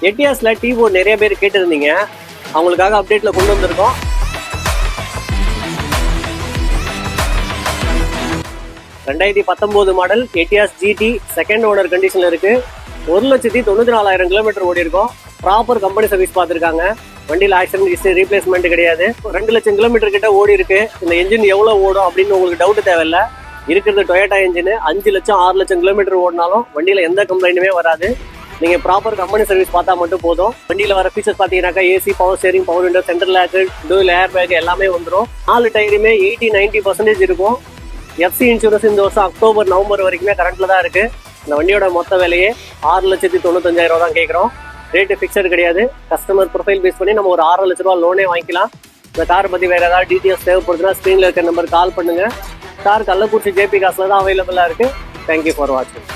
எட்டியாஸ்ல tea board நிறைய பேர் கேட்டிருந்தீங்க, அவங்களுக்காக அப்டேட்ல கொண்டு வந்திருக்கோம். 2019 model Etios GT second owner கண்டிஷன்ல இருக்கு. 1,94,000 கிலோமீட்டர் ஓடி இருக்கும். ப்ராப்பர் கம்பெனி சர்வீஸ் பார்த்துருக்காங்க. வண்டியில் ஆக்சிடென்ட் ஹிஸ்டரி ரீப்ளேஸ்மெண்ட் கிடையாது. 2 லட்சம் கிலோமீட்டர் கிட்ட ஓடி இருக்கு. இந்த என்ஜின் எவ்வளவு ஓடும் அப்படின்னு உங்களுக்கு டவுட் தேவையில்லை. இருக்கிறது டொயோட்டா என்ஜின் 5 லட்சம் 6 லட்சம் கிலோமீட்டர் ஓடினாலும் வண்டியில எந்த கம்ப்ளைண்ட்டுமே வராது. நீங்க ப்ராப்பர் கம்பெனி சர்வீஸ் பார்த்தா மட்டும் போதும். வண்டியில வர ஃபீச்சர்ஸ் பாத்தீங்கன்னாக்கா AC, power steering, power window, central lock, dual air bag எல்லாமே வந்துடும். 4 டயருமே 80-90% இருக்கும். FC இன்சூரன்ஸ் இந்த வருஷம் அக்டோபர் நவம்பர் வரைக்குமே கரண்ட்ல தான் இருக்கு. இந்த வண்டியோட மொத்த விலையே 6,95,000 தான் கேட்குறோம். ரேட்டு ஃபிக்ஸட் கிடையாது. கஸ்டமர் ப்ரொஃபைல் பேஸ் பண்ணி நம்ம ஒரு 6 லட்ச ரூபா லோனே வாங்கிக்கலாம். இந்த கார் பற்றி வேறு ஏதாவது டீட்டெயில்ஸ் தேவைப்படுதுன்னா ஸ்க்ரீனில் இருக்க நம்பர் கால் பண்ணுங்கள். கார் கள்ளக்குறிச்சி JP காசில் தான் அவைலபிளாக இருக்குது. தேங்க்யூ ஃபார் வாட்சிங்.